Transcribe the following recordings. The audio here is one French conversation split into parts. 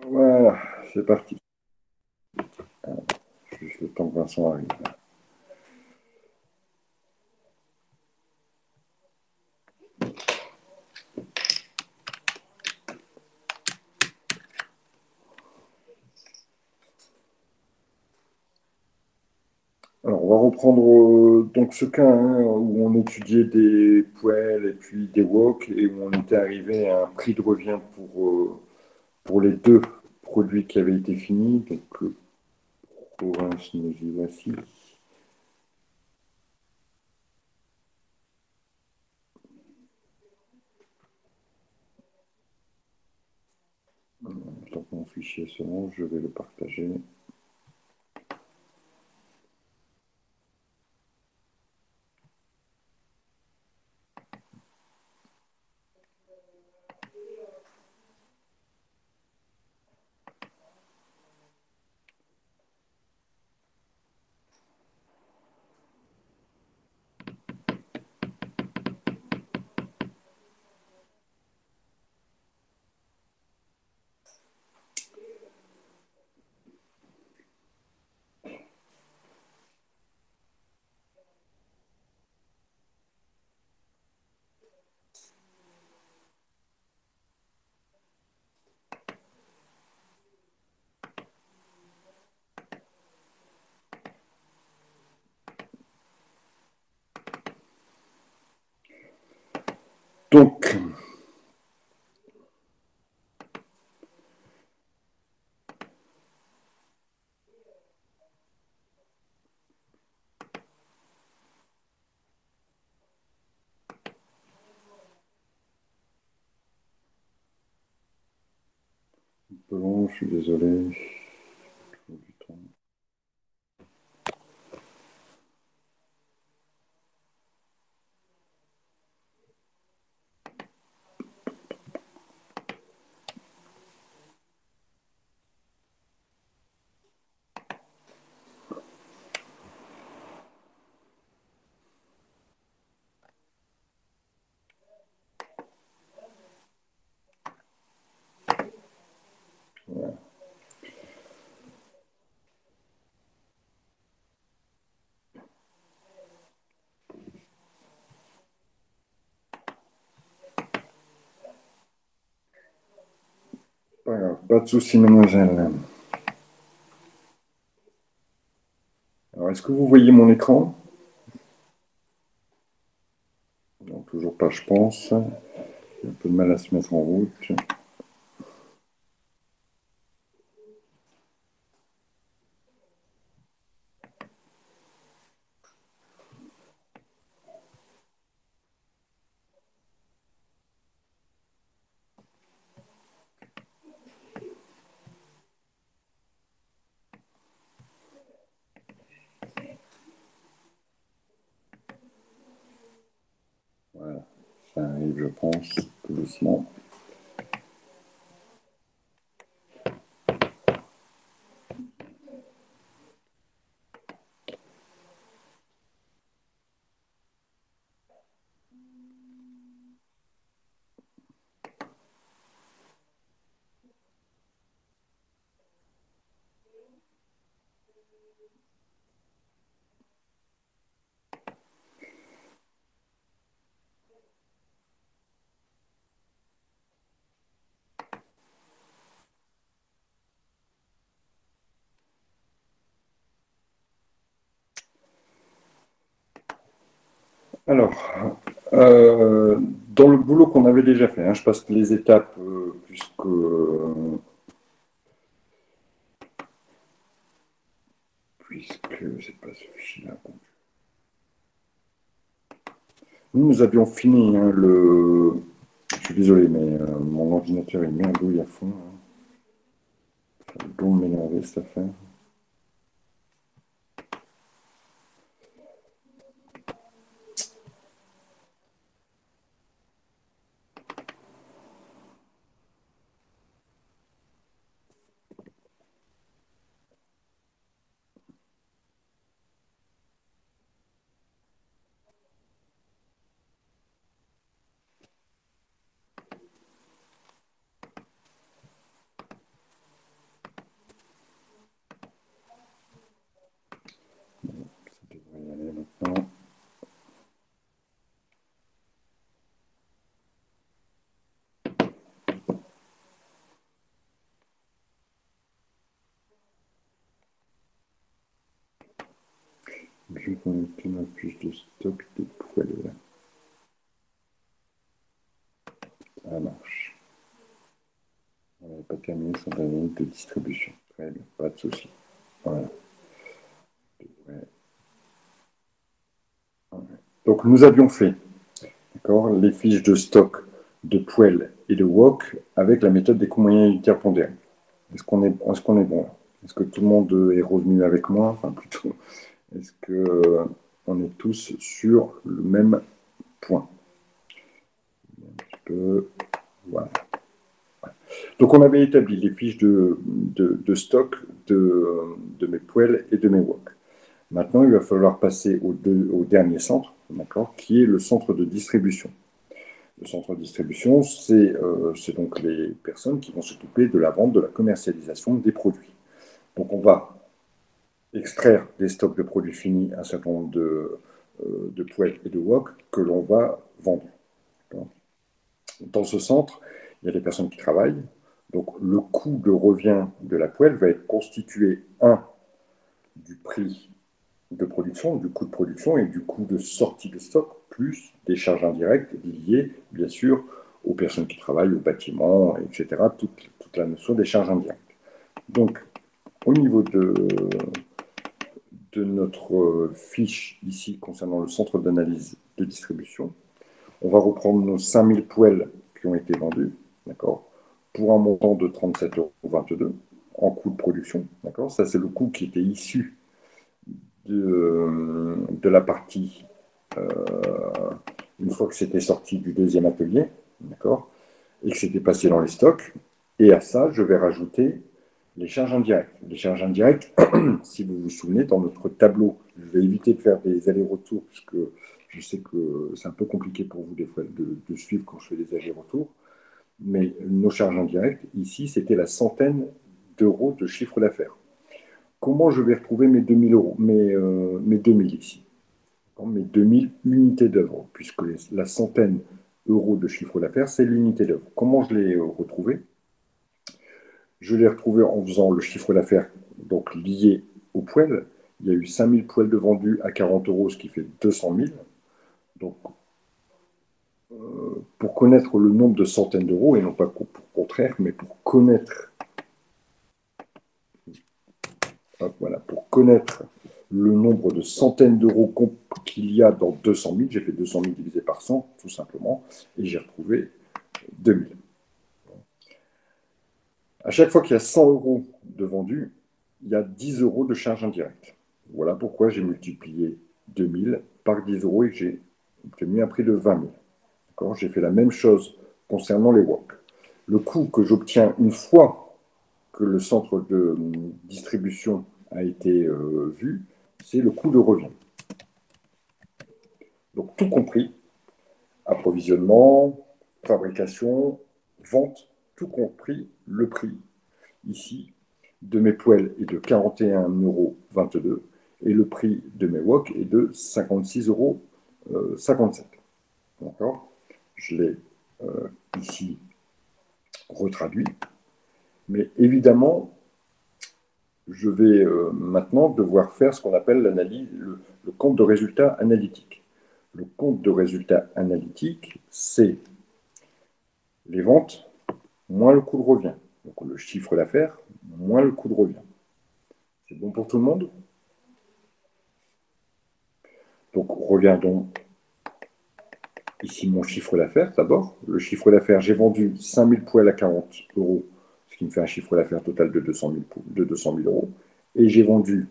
Voilà, c'est parti. Juste le temps que Vincent arrive. Alors, on va reprendre donc ce cas hein, où on étudiait des poêles et puis des woks et où on était arrivé à un prix de revient pour les deux produits qui avaient été finis. Donc, province, nous y voici. Tant que mon fichier se monte, je vais le partager. Donc, un peu long, je suis désolé. Voilà. Pas grave, pas de souci, mademoiselle. Alors, est-ce que vous voyez mon écran? Non, toujours pas, je pense. J'ai un peu de mal à se mettre en route. Voilà, ça arrive, je pense, tout doucement. Alors, dans le boulot qu'on avait déjà fait, hein, je passe les étapes puisque c'est pas ce fichier-là. Nous avions fini hein, le. Je suis désolé, mais mon ordinateur est merdouille à fond. Hein. Ça doit m'énerver cette affaire. Je vais connecter ma fiche de stock de poêles. Ça marche. On n'avait pas terminé son analyse de distribution. Très bien, pas de souci. Voilà. Ouais. Ouais. Donc nous avions fait, d'accord, les fiches de stock de poêles et de wok avec la méthode des coûts moyens unitaires pondérés. Est-ce qu'on est bon? Est-ce que tout le monde est revenu avec moi? Enfin, plutôt, est-ce que on est tous sur le même point? Un petit peu, voilà. Donc, on avait établi les fiches de stock de mes poêles et de mes wok. Maintenant, il va falloir passer au dernier centre, d'accord, qui est le centre de distribution. Le centre de distribution, c'est donc les personnes qui vont s'occuper de la vente, de la commercialisation des produits. Donc, on va extraire des stocks de produits finis un certain nombre de poêles et de wok que l'on va vendre. Dans ce centre, il y a des personnes qui travaillent. Donc, le coût de revient de la poêle va être constitué, du prix de production, du coût de production et du coût de sortie de stock, plus des charges indirectes liées, bien sûr, aux personnes qui travaillent, au bâtiment, etc. Toute la notion des charges indirectes. Donc, au niveau de notre fiche ici concernant le centre d'analyse de distribution, on va reprendre nos 5000 poêles qui ont été vendus, d'accord, pour un montant de 37,22 € en coût de production, d'accord. Ça, c'est le coût qui était issu de la partie, une fois que c'était sorti du deuxième atelier, d'accord, et que c'était passé dans les stocks. Et à ça, je vais rajouter les charges indirectes. Les charges indirectes, si vous vous souvenez, dans notre tableau, je vais éviter de faire des allers-retours, puisque je sais que c'est un peu compliqué pour vous des fois de suivre quand je fais des allers-retours. Mais nos charges indirectes, ici, c'était la centaine d'euros de chiffre d'affaires. Comment je vais retrouver mes 2000 euros, mes 2000 ici, mes 2000 unités d'œuvre, puisque la centaine d'euros de chiffre d'affaires, c'est l'unité d'œuvre. Comment je l'ai retrouvé? Je l'ai retrouvé en faisant le chiffre d'affaires donc lié aux poêles. Il y a eu 5000 poêles de vendus à 40 €, ce qui fait 200 000. Donc, pour connaître le nombre de centaines d'euros, et non pas pour contraire, mais pour connaître, voilà, pour connaître le nombre de centaines d'euros qu'il y a dans 200 000, j'ai fait 200 000 divisé par 100, tout simplement, et j'ai retrouvé 2000. À chaque fois qu'il y a 100 euros de vendus, il y a 10 euros de charge indirecte. Voilà pourquoi j'ai multiplié 2000 par 10 euros et que j'ai obtenu un prix de 20 000. J'ai fait la même chose concernant les WOC. Le coût que j'obtiens une fois que le centre de distribution a été vu, c'est le coût de revient. Donc tout compris, approvisionnement, fabrication, vente, tout compris, le prix ici de mes poêles est de 41,22 € et le prix de mes wok est de 56,57 €. D'accord? Je l'ai ici retraduit. Mais évidemment, je vais maintenant devoir faire ce qu'on appelle l'analyse, le compte de résultat analytique. Le compte de résultat analytique, c'est les ventes moins le coût de revient. Donc le chiffre d'affaires moins le coût de revient. C'est bon pour tout le monde? Donc regardons ici mon chiffre d'affaires d'abord. Le chiffre d'affaires, j'ai vendu 5000 poêles à 40 €, ce qui me fait un chiffre d'affaires total de 200 000 €. Et j'ai vendu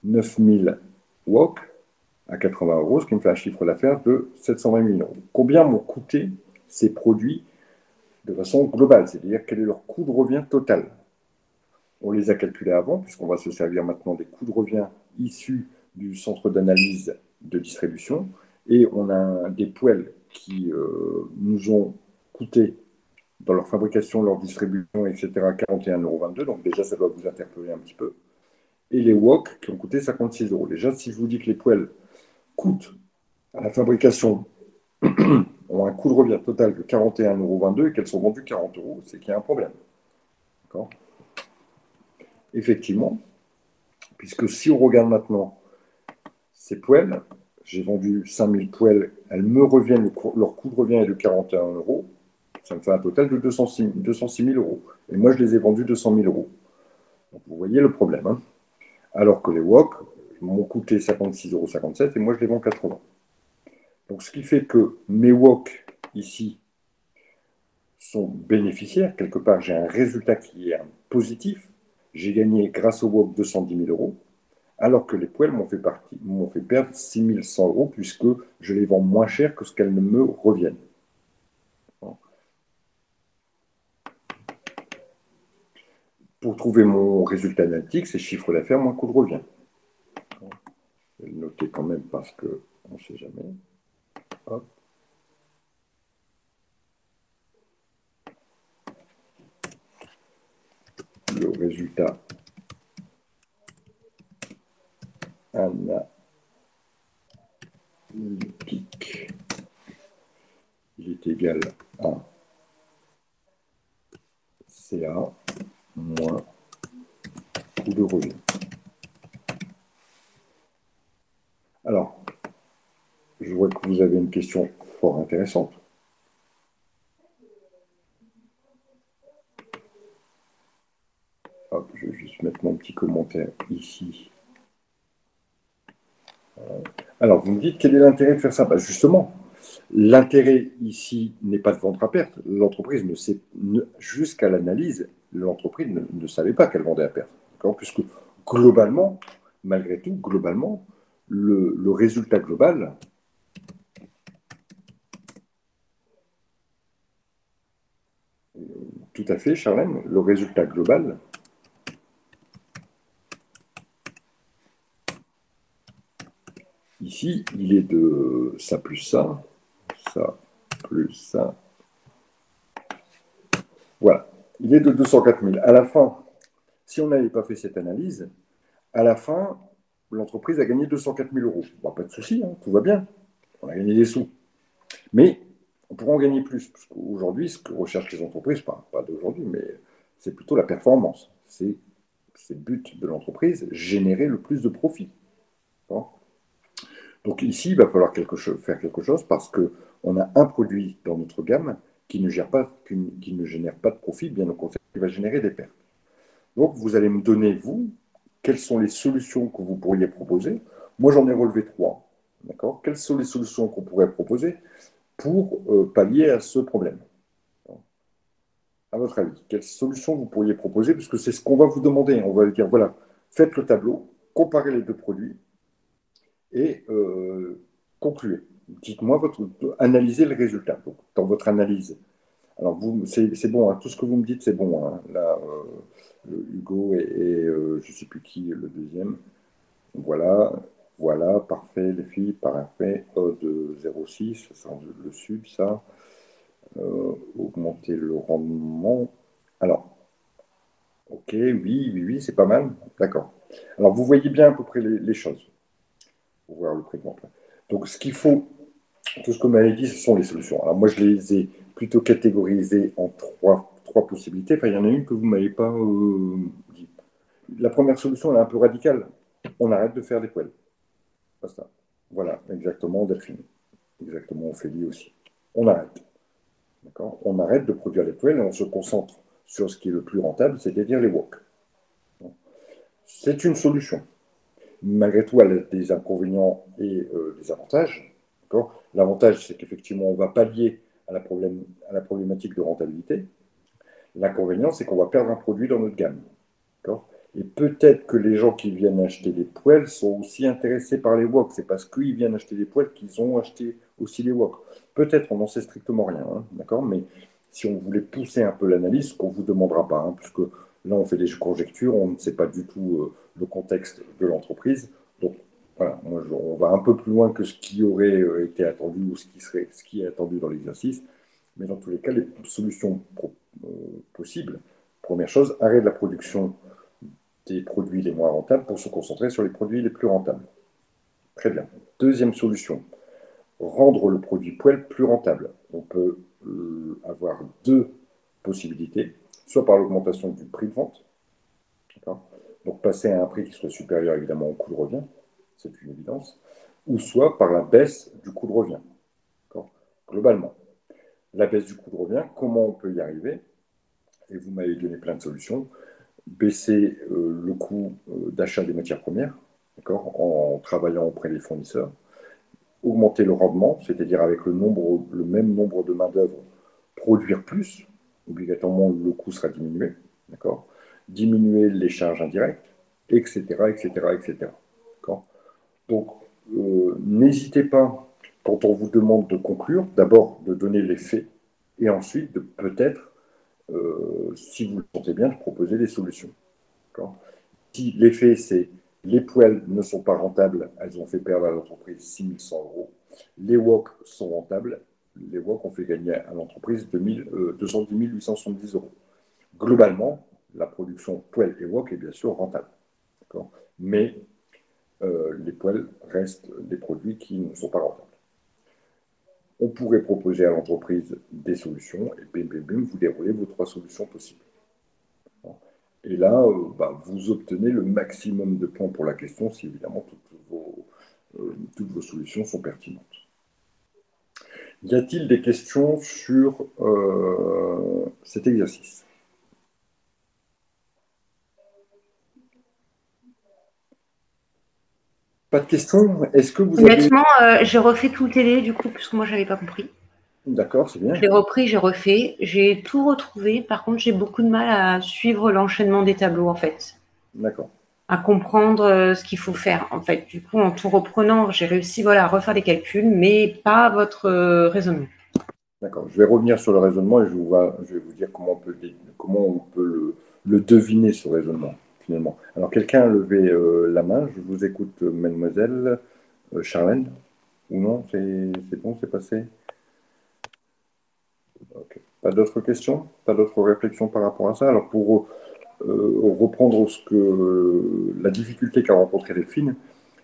9000 wok à 80 €, ce qui me fait un chiffre d'affaires de 720 000 €. Combien m'ont coûté ces produits de façon globale? C'est-à-dire quel est leur coût de revient total? On les a calculés avant, puisqu'on va se servir maintenant des coûts de revient issus du centre d'analyse de distribution. Et on a des poêles qui nous ont coûté, dans leur fabrication, leur distribution, etc., 41,22 €. Donc déjà, ça doit vous interpeller un petit peu. Et les wok qui ont coûté 56 €. Déjà, si je vous dis que les poêles coûtent à la fabrication ont un coût de revient total de 41,22 € et qu'elles sont vendues 40 €, c'est qu'il y a un problème. D'accord? Effectivement, puisque si on regarde maintenant Ces poêles, j'ai vendu 5000 poêles, elles me reviennent, leur coût de revient est de 41 euros. Ça me fait un total de 206 000 euros. Et moi, je les ai vendus 200 000 euros. Donc, vous voyez le problème. Hein. Alors que les wok m'ont coûté 56,57 € et moi, je les vends 80. Donc, ce qui fait que mes wok, ici, sont bénéficiaires. Quelque part, j'ai un résultat qui est positif. J'ai gagné, grâce au wok, 210 000 euros. Alors que les poêles m'ont fait perdre 6 100 euros puisque je les vends moins cher que ce qu'elles ne me reviennent. Pour trouver mon résultat analytique, c'est chiffre d'affaires moins coût de revient. Je vais le noter quand même parce qu'on ne sait jamais. Hop. Le résultat analytique, il est égal à CA moins coût de revient. Alors, je vois que vous avez une question fort intéressante. Hop, je vais juste mettre mon petit commentaire ici. Alors, vous me dites quel est l'intérêt de faire ça? Justement, l'intérêt ici n'est pas de vendre à perte. L'entreprise ne sait, jusqu'à l'analyse, l'entreprise ne savait pas qu'elle vendait à perte. Puisque globalement, malgré tout, globalement, le résultat global, tout à fait, Charlène, le résultat global, ici, il est de ça plus ça plus ça. Voilà, il est de 204 000. À la fin, si on n'avait pas fait cette analyse, à la fin, l'entreprise a gagné 204 000 euros. Bon, pas de souci, hein, tout va bien. On a gagné des sous. Mais on pourrait en gagner plus. Parce qu'aujourd'hui, ce que recherchent les entreprises, pas d'aujourd'hui, mais c'est plutôt la performance. C'est le but de l'entreprise, générer le plus de profit. Bon. Donc ici, il va falloir faire quelque chose parce qu'on a un produit dans notre gamme qui ne génère pas de profit, bien au contraire, qui va générer des pertes. Donc vous allez me donner, vous, quelles sont les solutions que vous pourriez proposer. Moi, j'en ai relevé 3. D'accord? Quelles sont les solutions qu'on pourrait proposer pour pallier à ce problème? À votre avis, quelles solutions vous pourriez proposer? Puisque c'est ce qu'on va vous demander. On va dire, voilà, faites le tableau, comparez les deux produits et concluez. Dites-moi, analysez le résultat. Donc, dans votre analyse, alors c'est bon, hein, tout ce que vous me dites, c'est bon. Hein. Là, Hugo et je ne sais plus qui, le deuxième. Voilà, voilà, parfait, les filles, parfait. De 0,6, ça sera le sud, ça. Augmenter le rendement. Alors, ok, oui, c'est pas mal. D'accord. Alors, vous voyez bien à peu près les choses. Pour voir le prix de vente. Donc, ce qu'il faut, tout ce que vous m'avez dit, ce sont les solutions. Alors, moi, je les ai plutôt catégorisées en trois possibilités. Enfin, il y en a une que vous ne m'avez pas dit. La première solution, elle est un peu radicale. On arrête de faire des poêles. Basta. Voilà, exactement, Delphine. Exactement, Ophélie aussi. On arrête. D'accord? On arrête de produire les poêles et on se concentre sur ce qui est le plus rentable, c'est-à-dire les wok. C'est une solution. Malgré tout, elle a des inconvénients et des avantages. L'avantage, c'est qu'effectivement, on va pallier à la problématique de rentabilité. L'inconvénient, c'est qu'on va perdre un produit dans notre gamme. Et peut-être que les gens qui viennent acheter des poêles sont aussi intéressés par les wok. C'est parce qu'ils viennent acheter des poêles qu'ils ont acheté aussi les wok. Peut-être, on n'en sait strictement rien, hein, d'accord? Mais si on voulait pousser un peu l'analyse, ce qu'on ne vous demandera pas, hein, puisque là, on fait des conjectures, on ne sait pas du tout le contexte de l'entreprise. Donc, voilà, on va un peu plus loin que ce qui aurait été attendu ou ce qui est attendu dans l'exercice. Mais dans tous les cas, les solutions possibles, première chose, arrêt de la production des produits les moins rentables pour se concentrer sur les produits les plus rentables. Très bien. Deuxième solution, rendre le produit poêle plus rentable. On peut avoir deux possibilités, soit par l'augmentation du prix de vente, donc passer à un prix qui soit supérieur évidemment au coût de revient, c'est une évidence, ou soit par la baisse du coût de revient. Globalement, la baisse du coût de revient, comment on peut y arriver? Et vous m'avez donné plein de solutions. Baisser le coût d'achat des matières premières, en travaillant auprès des fournisseurs, augmenter le rendement, c'est-à-dire avec le même nombre de main-d'œuvre, produire plus, obligatoirement le coût sera diminué, d'accord, diminuer les charges indirectes, etc., etc., etc. Donc, n'hésitez pas, quand on vous demande de conclure, d'abord de donner les faits, et ensuite de peut-être, si vous le sentez bien, de proposer des solutions. Si l'effet, c'est les poêles ne sont pas rentables, elles ont fait perdre à l'entreprise 6 100 euros. Les wok sont rentables, les wok ont fait gagner à l'entreprise 210 870 euros. Globalement, la production poêle et wok est bien sûr rentable. Mais les poêles restent des produits qui ne sont pas rentables. On pourrait proposer à l'entreprise des solutions et bim, bim, bim, vous déroulez vos 3 solutions possibles. Et là, vous obtenez le maximum de points pour la question si évidemment toutes vos solutions sont pertinentes. Y a-t-il des questions sur cet exercice? Pas de questions? Est-ce que vous avez... Honnêtement, j'ai refait tout le télé, du coup, puisque moi, je n'avais pas compris. D'accord, c'est Je bien. l'ai repris, j'ai refait. J'ai tout retrouvé. Par contre, j'ai beaucoup de mal à suivre l'enchaînement des tableaux, en fait. D'accord. À comprendre ce qu'il faut faire, en fait. Du coup, en tout reprenant, j'ai réussi à refaire les calculs, mais pas votre raisonnement. D'accord. Je vais revenir sur le raisonnement et je vais vous dire comment on peut le deviner, ce raisonnement, finalement. Alors, quelqu'un a levé la main. Je vous écoute, mademoiselle Charlène. Ou non, c'est bon, c'est passé? Okay. Pas d'autres questions? Pas d'autres réflexions par rapport à ça? Alors, pour reprendre la difficulté qu'a rencontrée Delphine,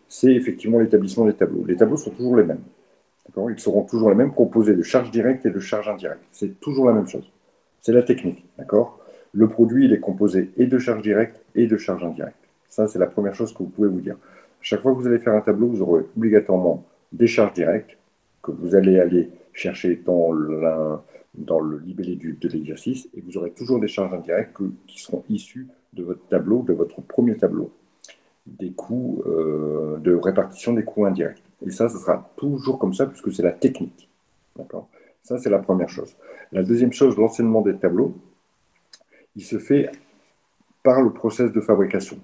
c'est effectivement l'établissement des tableaux. Les tableaux sont toujours les mêmes. Ils seront toujours les mêmes, composés de charges directes et de charges indirectes. C'est toujours la même chose. C'est la technique. Le produit, il est composé et de charges directes et de charges indirectes. Ça, c'est la première chose que vous pouvez vous dire. Chaque fois que vous allez faire un tableau, vous aurez obligatoirement des charges directes que vous allez aller chercher dans le libellé de l'exercice, et vous aurez toujours des charges indirectes qui seront issues de votre tableau, de votre premier tableau, des coûts de répartition des coûts indirects. Et ça sera toujours comme ça, puisque c'est la technique. D'accord? Ça, c'est la première chose. La deuxième chose, l'enseignement des tableaux, il se fait par le process de fabrication.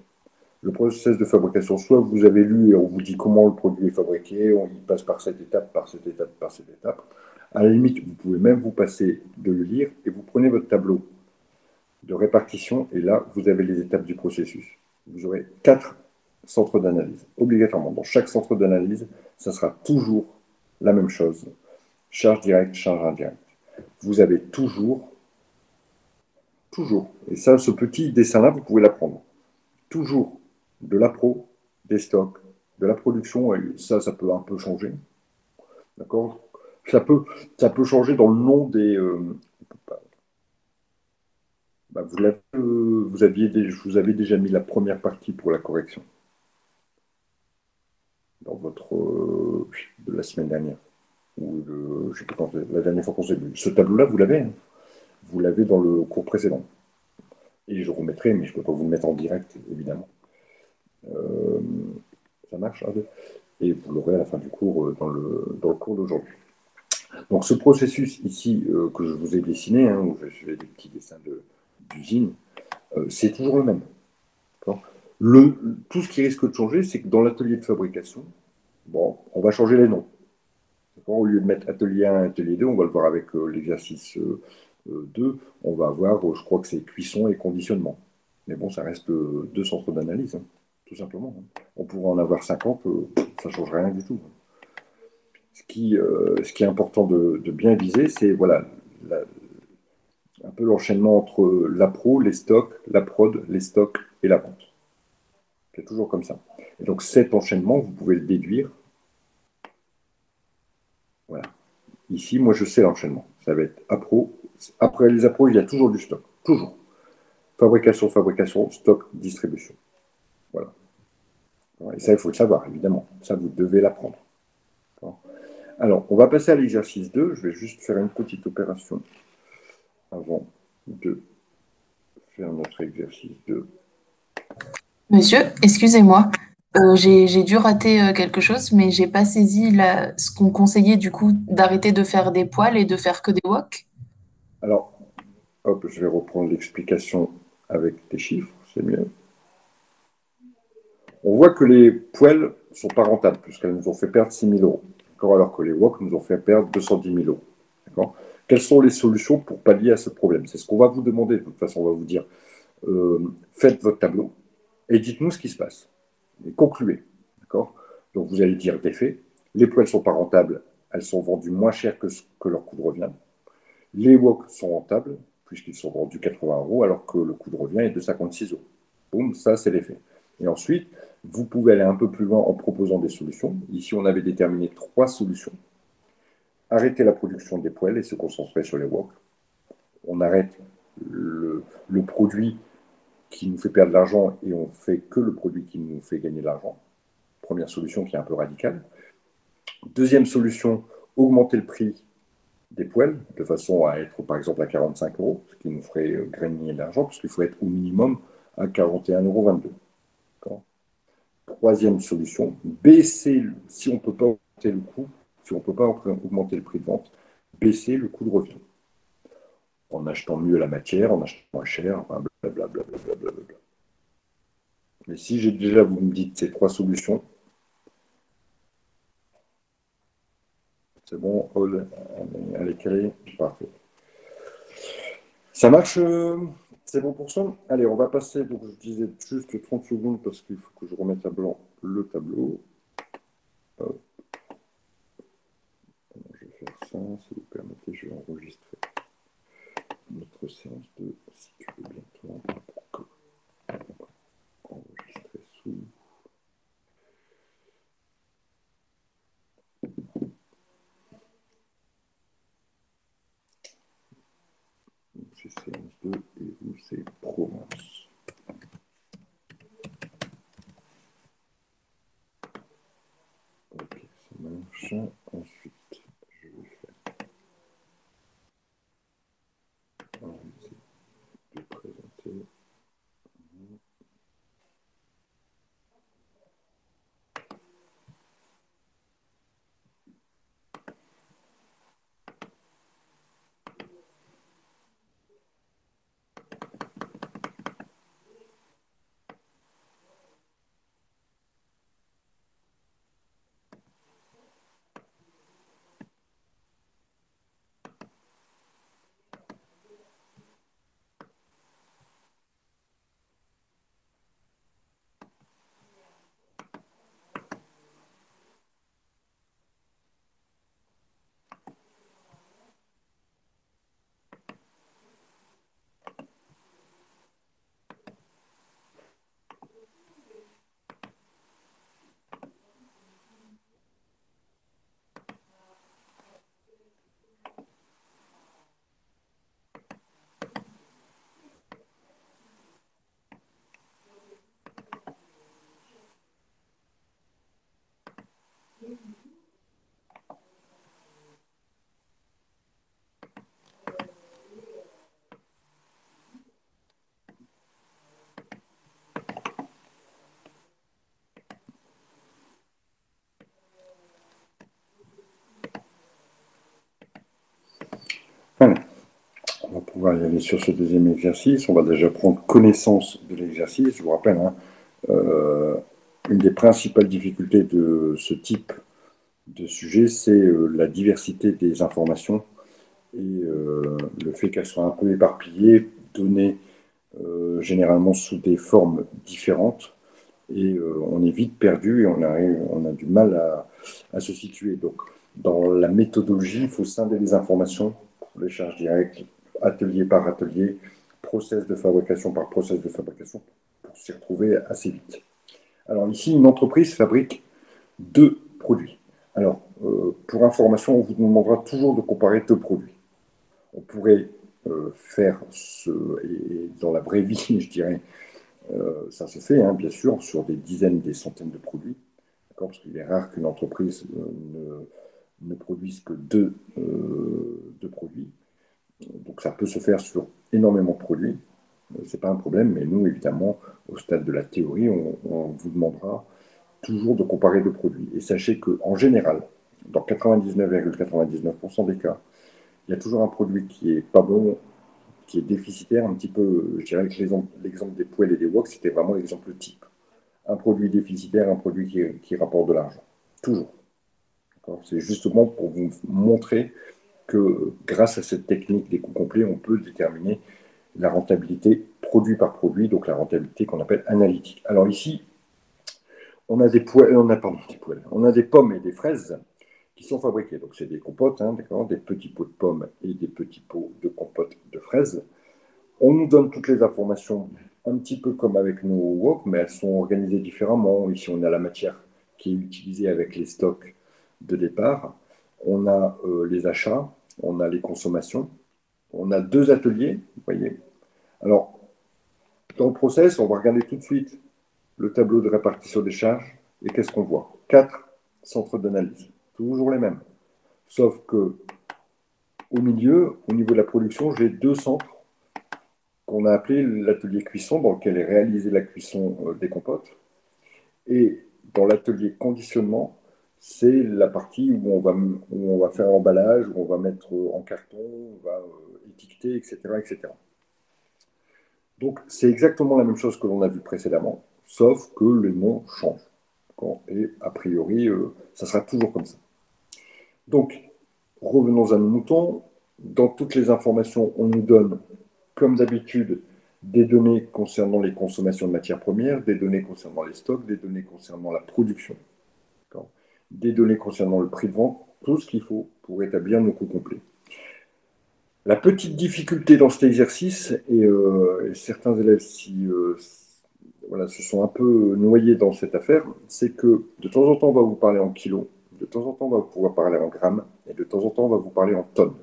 Le process de fabrication, soit vous avez lu et on vous dit comment le produit est fabriqué, il passe par cette étape, par cette étape, par cette étape. À la limite, vous pouvez même vous passer de le lire et vous prenez votre tableau de répartition et là, vous avez les étapes du processus. Vous aurez 4 centres d'analyse, obligatoirement. Dans chaque centre d'analyse, ça sera toujours la même chose. Charge directe, charge indirecte. Vous avez toujours, et ça, ce petit dessin-là, vous pouvez l'apprendre. Toujours de l'appro, des stocks, de la production, et ça peut un peu changer. D'accord? Ça peut changer dans le nom des. Je vous avais déjà mis la première partie pour la correction dans votre de la semaine dernière. Ou je sais pas quand, la dernière fois qu'on s'est vu. Ce tableau-là, vous l'avez. Hein, vous l'avez dans le cours précédent. Et je remettrai, mais je ne peux pas vous le mettre en direct, évidemment. Euh, ça marche, hein, et vous l'aurez à la fin du cours dans le cours d'aujourd'hui. Donc ce processus ici que je vous ai dessiné, hein, où je fais des petits dessins d'usine, c'est toujours le même. Tout ce qui risque de changer, c'est que dans l'atelier de fabrication, on va changer les noms. Au lieu de mettre atelier 1, atelier 2, on va le voir avec l'exercice 2, on va avoir, je crois que c'est cuisson et conditionnement. Mais bon, ça reste 2 centres d'analyse, hein, tout simplement. Hein. On pourrait en avoir 50, ça ne change rien du tout. Ce qui est important de bien viser, c'est voilà, un peu l'enchaînement entre l'appro, les stocks, la prod, les stocks et la vente. C'est toujours comme ça. Et donc cet enchaînement, vous pouvez le déduire. Voilà. Ici, moi, je sais l'enchaînement. Ça va être appro. Après les appros, il y a toujours du stock. Toujours. Fabrication, fabrication, stock, distribution. Voilà. Et ça, il faut le savoir, évidemment. Ça, vous devez l'apprendre. Alors, on va passer à l'exercice 2. Je vais juste faire une petite opération avant de faire notre exercice 2. Monsieur, excusez-moi, j'ai dû rater quelque chose, mais j'ai pas saisi ce qu'on conseillait du coup d'arrêter de faire des poils et de faire que des walks. Alors, hop, je vais reprendre l'explication avec des chiffres, c'est mieux. On voit que les poêles ne sont pas rentables, puisqu'elles nous ont fait perdre 6 000 euros, alors que les WOC nous ont fait perdre 210 000 euros. Quelles sont les solutions pour pallier à ce problème? C'est ce qu'on va vous demander. De toute façon, on va vous dire, faites votre tableau et dites-nous ce qui se passe. Et concluez. Donc vous allez dire des faits. Les poêles ne sont pas rentables, elles sont vendues moins cher que ce que leur coût de revient. Les WOC sont rentables, puisqu'ils sont vendus 80 euros, alors que le coût de revient est de 56 euros. Boum, ça c'est les faits. Et ensuite, vous pouvez aller un peu plus loin en proposant des solutions. Ici, on avait déterminé 3 solutions. Arrêter la production des poêles et se concentrer sur les WOC. On arrête le produit qui nous fait perdre de l'argent et on fait que le produit qui nous fait gagner de l'argent. Première solution qui est un peu radicale. Deuxième solution, augmenter le prix des poêles de façon à être par exemple à 45 euros, ce qui nous ferait gagner de l'argent, parce qu'il faut être au minimum à 41,22 €. Troisième solution, baisser, si on ne peut pas augmenter le coût, si on ne peut pas augmenter le prix de vente, baisser le coût de revient. En achetant mieux la matière, en achetant moins cher, blablabla. Mais si j'ai déjà, vous me dites ces 3 solutions, c'est bon, elle est calée, parfait. Ça marche, c'est bon pour ça? Allez, on va passer, donc je disais juste 30 secondes parce qu'il faut que je remette à blanc le tableau. Hop. Je vais faire ça, si vous permettez, je vais enregistrer notre séance de si tu veux bien toi, pour enregistrer sous. C'est séance 2 et vous c'est Provence. Ok, ça marche. Ensuite, je vais faire de présenter. Voilà. On va pouvoir y aller sur ce deuxième exercice. On va déjà prendre connaissance de l'exercice. Je vous rappelle, une des principales difficultés de ce type de sujet, c'est la diversité des informations et le fait qu'elles soient un peu éparpillées, données généralement sous des formes différentes. Et on est vite perdu et on a du mal à se situer. Donc, dans la méthodologie, il faut scinder les informations pour les charges directes, atelier par atelier, process de fabrication par process de fabrication, pour s'y retrouver assez vite. Alors ici, une entreprise fabrique 2 produits. Alors, pour information, on vous demandera toujours de comparer 2 produits. On pourrait faire et dans la vraie vie, je dirais, ça se fait, bien sûr, sur des dizaines, des centaines de produits, parce qu'il est rare qu'une entreprise ne produisent que deux produits. Donc ça peut se faire sur énormément de produits. Ce n'est pas un problème, mais nous, évidemment, au stade de la théorie, on vous demandera toujours de comparer deux produits. Et sachez qu'en général, dans 99,99% des cas, il y a toujours un produit qui est pas bon, qui est déficitaire, un petit peu, je dirais que l'exemple des poêles et des wok, c'était vraiment l'exemple type. Un produit déficitaire, un produit qui rapporte de l'argent. Toujours. C'est justement pour vous montrer que grâce à cette technique des coûts complets, on peut déterminer la rentabilité produit par produit, donc la rentabilité qu'on appelle analytique. Alors ici, on a des poêles, on a des pommes et des fraises qui sont fabriquées. Donc c'est des compotes, hein, d'accord, des petits pots de pommes et des petits pots de compote de fraises. On nous donne toutes les informations un petit peu comme avec nos wok, mais elles sont organisées différemment. Ici, on a la matière qui est utilisée avec les stocks de départ. On a les achats, on a les consommations. On a deux ateliers, vous voyez. Alors, dans le process, on va regarder tout de suite le tableau de répartition des charges. Et qu'est-ce qu'on voit? 4 centres d'analyse, toujours les mêmes. Sauf que au milieu, au niveau de la production, j'ai deux centres qu'on a appelés l'atelier cuisson, dans lequel est réalisée la cuisson des compotes. Et dans l'atelier conditionnement, c'est la partie où on va faire l'emballage, où on va mettre en carton, on va étiqueter, etc., etc. Donc, c'est exactement la même chose que l'on a vu précédemment, sauf que les noms changent. Et a priori, ça sera toujours comme ça. Donc, revenons à nos moutons. Dans toutes les informations, on nous donne, comme d'habitude, des données concernant les consommations de matières premières, des données concernant les stocks, des données concernant la production, des données concernant le prix de vente, tout ce qu'il faut pour établir nos coûts complets. La petite difficulté dans cet exercice, et certains élèves se sont un peu noyés dans cette affaire, c'est que de temps en temps, on va vous parler en kilos, de temps en temps, on va pouvoir parler en grammes, et de temps en temps, on va vous parler en tonnes.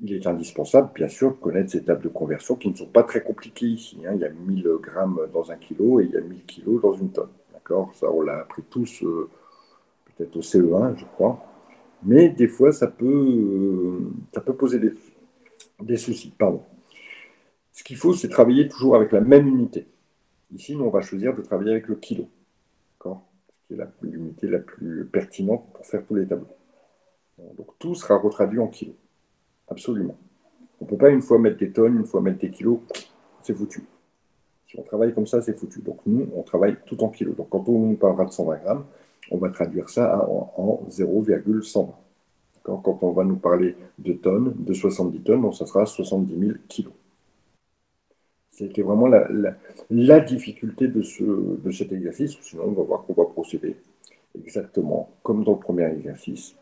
Il est indispensable, bien sûr, de connaître ces tables de conversion qui ne sont pas très compliquées ici. Il y a 1000 grammes dans un kilo et il y a 1000 kilos dans une tonne. D'accord? Ça, on l'a appris tous, peut-être au CE1, je crois. Mais des fois, ça peut poser des soucis. Pardon. Ce qu'il faut, c'est travailler toujours avec la même unité. Ici, nous, on va choisir de travailler avec le kilo. D'accord? Qui est l'unité la plus pertinente pour faire tous les tableaux. Donc, tout sera retraduit en kilos. Absolument. On ne peut pas une fois mettre des tonnes, une fois mettre des kilos, c'est foutu. Si on travaille comme ça, c'est foutu. Donc, nous, on travaille tout en kilos. Donc, quand on nous parlera de 120 grammes, on va traduire ça en 0,120. Quand on va nous parler de tonnes, de 70 tonnes, donc ça sera 70 000 kilos. C'était vraiment la difficulté de cet exercice. Sinon, on va voir qu'on va procéder exactement comme dans le premier exercice.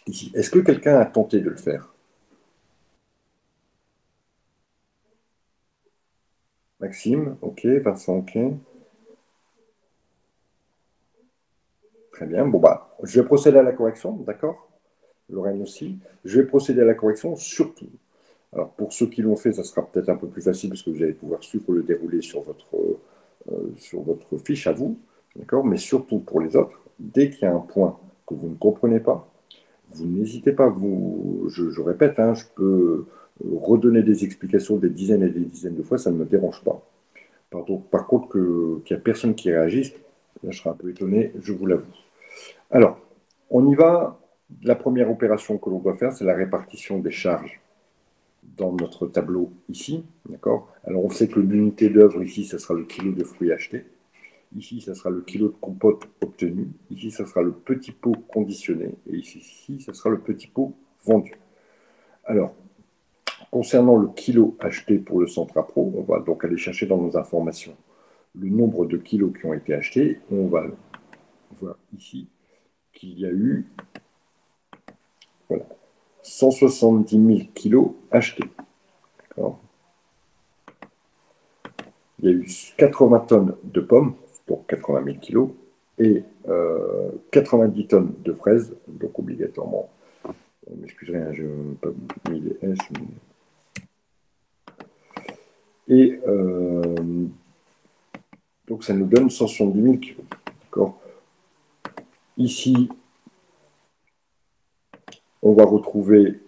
Ici, est-ce que quelqu'un a tenté de le faire? Maxime, ok. Vincent, ok. Très bien. Bon, je vais procéder à la correction, d'accord? Lorraine aussi. Je vais procéder à la correction surtout. Alors, pour ceux qui l'ont fait, ça sera peut-être un peu plus facile parce que vous allez pouvoir suivre le déroulé sur votre fiche à vous, d'accord? Mais surtout pour les autres, dès qu'il y a un point que vous ne comprenez pas, vous n'hésitez pas. Je répète, hein, je peux redonner des explications des dizaines et des dizaines de fois, ça ne me dérange pas. Par contre, qu'il n'y a personne qui réagisse, là, je serai un peu étonné, je vous l'avoue. Alors, on y va. La première opération que l'on doit faire, c'est la répartition des charges dans notre tableau ici. D'accord? Alors, on sait que l'unité d'œuvre ici, ça sera le kilo de fruits achetés. Ici, ça sera le kilo de compote obtenu. Ici, ça sera le petit pot conditionné. Et ici, ça sera le petit pot vendu. Alors, concernant le kilo acheté pour le centre Appro, on va donc aller chercher dans nos informations le nombre de kilos qui ont été achetés. On va voir ici qu'il y a eu 170 000 kilos achetés. Il y a eu 80 tonnes de pommes, donc 80 000 kilos, et 90 tonnes de fraises, donc obligatoirement, m'excuserez, hein, je n'ai pas mis les S, et donc ça nous donne 170 000 kilos. D'accord. Ici, On va retrouver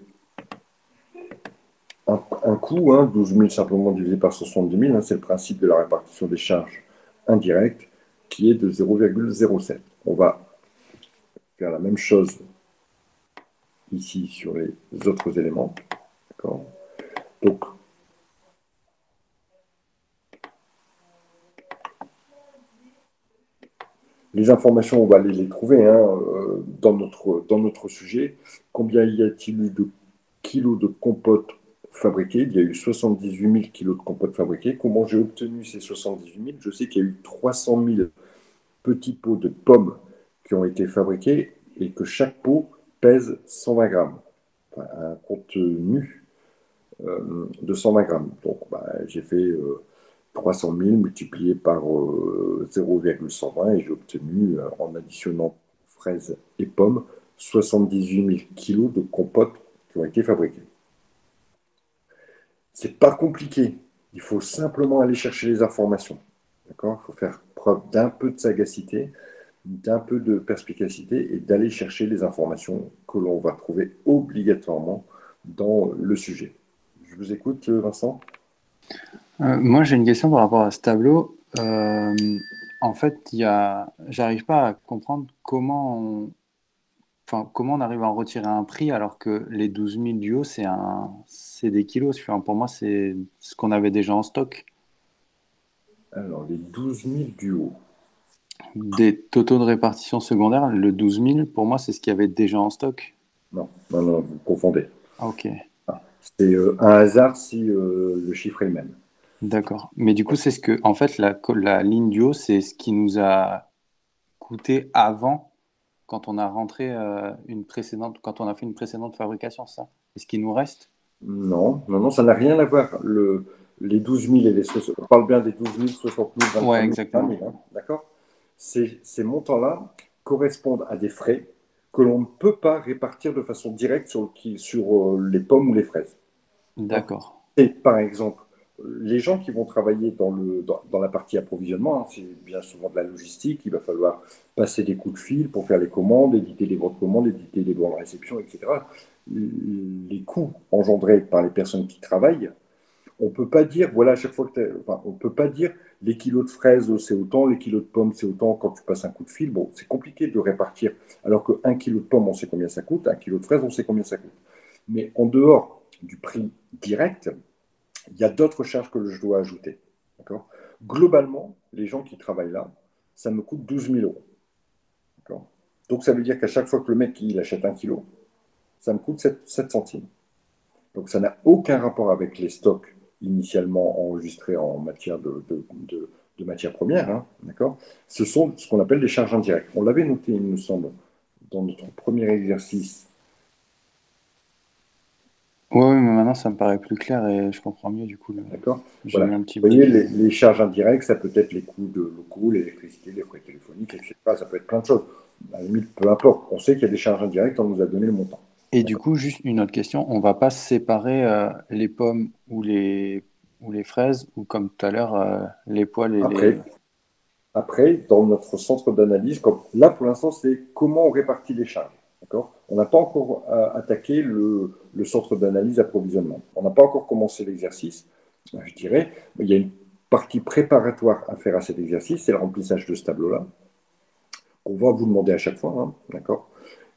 un coût, 12 000 simplement divisé par 70 000, c'est le principe de la répartition des charges indirectes, qui est de 0,07. On va faire la même chose ici sur les autres éléments. Donc, les informations, on va aller les trouver dans notre sujet. Combien y a-t-il eu de kilos de compote fabriqués? Il y a eu 78 000 kilos de compote fabriqués. Comment j'ai obtenu ces 78 000? Je sais qu'il y a eu 300 000 petits pots de pommes qui ont été fabriqués et que chaque pot pèse 120 grammes. Enfin, un contenu de 120 grammes. Donc, j'ai fait 300 000 multiplié par 0,120 et j'ai obtenu, en additionnant fraises et pommes, 78 000 kilos de compote qui ont été fabriqués. C'est pas compliqué. Il faut simplement aller chercher les informations. D'accord? Il faut faire preuve d'un peu de sagacité, d'un peu de perspicacité et d'aller chercher les informations que l'on va trouver obligatoirement dans le sujet. Je vous écoute, Vincent. Moi, j'ai une question par rapport à ce tableau. En fait, j'arrive pas à comprendre comment on arrive à en retirer un prix alors que les 12 000 du haut, c'est des kilos. Enfin, pour moi, c'est ce qu'on avait déjà en stock. Alors, les 12 000 du haut. Des totaux de répartition secondaire, le 12 000, pour moi, c'est ce qu'il y avait déjà en stock. Non, vous confondez. Ah, ok, C'est un hasard si le chiffre est le même. d'accord. Mais du coup, c'est ce que, en fait, la ligne du haut, c'est ce qui nous a coûté avant quand on a rentré quand on a fait une précédente fabrication, ça. Et ce qui nous reste? Non, ça n'a rien à voir. Les 12 000 et les 60 on parle bien des 12 000, 60 000, 23 Ouais, 000, exactement. 20 000, d'accord? Ces montants-là correspondent à des frais que l'on ne peut pas répartir de façon directe sur les pommes ou les fraises. D'accord. Et par exemple, les gens qui vont travailler dans la partie approvisionnement, c'est bien souvent de la logistique, il va falloir passer des coups de fil pour faire les commandes, éditer les bons de commande, éditer les bons de réception, etc. Les coûts engendrés par les personnes qui travaillent, on ne peut pas dire, voilà, à chaque fois on peut pas dire les kilos de fraises, c'est autant, les kilos de pommes, c'est autant quand tu passes un coup de fil. Bon, c'est compliqué de répartir, alors qu'un kilo de pommes, on sait combien ça coûte, un kilo de fraises, on sait combien ça coûte. Mais en dehors du prix direct, il y a d'autres charges que je dois ajouter. Globalement, les gens qui travaillent là, ça me coûte 12 000 euros. Donc ça veut dire qu'à chaque fois que le mec il achète un kilo, ça me coûte 7 centimes. Donc ça n'a aucun rapport avec les stocks initialement enregistrés en matière de matières premières. D'accord? Ce sont ce qu'on appelle des charges indirectes. On l'avait noté, il me semble, dans notre premier exercice. Oui, mais maintenant ça me paraît plus clair et je comprends mieux du coup. D'accord. J'ai Voilà. eu un petit Vous voyez, bug. les charges indirectes, ça peut être les coûts de locaux, l'électricité, les frais téléphoniques, etc. Ça peut être plein de choses. À la limite, peu importe. On sait qu'il y a des charges indirectes, on nous a donné le montant. Et du coup, juste une autre question, on va pas séparer les pommes ou les fraises ou comme tout à l'heure les poils et les... Après, dans notre centre d'analyse, là pour l'instant, c'est comment on répartit les charges. On n'a pas encore attaqué le centre d'analyse approvisionnement. On n'a pas encore commencé l'exercice, je dirais. Mais il y a une partie préparatoire à faire à cet exercice, c'est le remplissage de ce tableau-là, qu'on va vous demander à chaque fois. D'accord.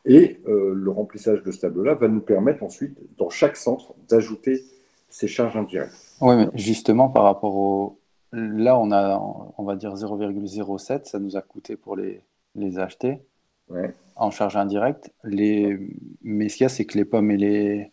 Et le remplissage de ce tableau-là va nous permettre ensuite, dans chaque centre, d'ajouter ces charges indirectes. Oui, mais justement, par rapport au... Là, on va dire 0,07, ça nous a coûté pour les acheter Ouais. en charge indirecte. Mais ce qu'il y a, c'est que les pommes et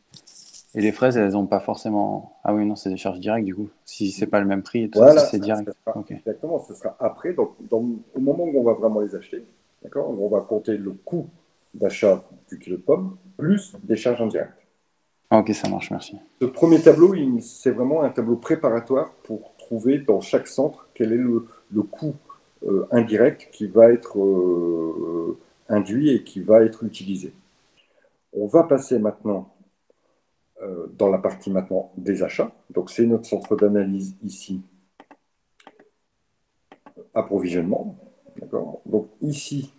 les fraises, elles n'ont pas forcément... Ah oui, non, c'est des charges directes, du coup. Si c'est pas le même prix et tout Voilà, ça, c'est direct. Okay. Exactement, ce sera après, au moment où on va vraiment les acheter, d'accord, on va compter le coût d'achat du kilo de pommes plus des charges indirectes. Ok, ça marche, merci. Ce premier tableau, c'est vraiment un tableau préparatoire pour trouver dans chaque centre quel est le coût indirect qui va être induit et qui va être utilisé. On va passer maintenant dans la partie maintenant des achats. Donc c'est notre centre d'analyse ici, approvisionnement. D'accord. Donc ici,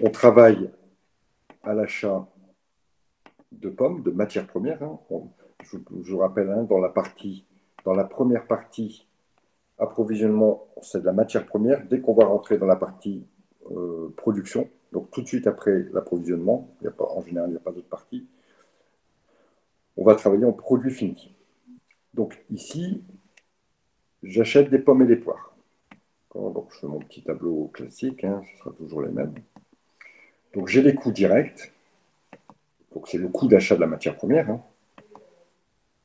on travaille à l'achat de pommes, de matières premières. Hein. Je vous rappelle, hein, dans la première partie, approvisionnement, c'est de la matière première. Dès qu'on va rentrer dans la partie production, donc tout de suite après l'approvisionnement, en général, il n'y a pas d'autre partie, on va travailler en produit fini. Donc ici, j'achète des pommes et des poires. Donc je fais mon petit tableau classique, hein, ce sera toujours les mêmes. Donc j'ai les coûts directs. Donc c'est le coût d'achat de la matière première. Hein.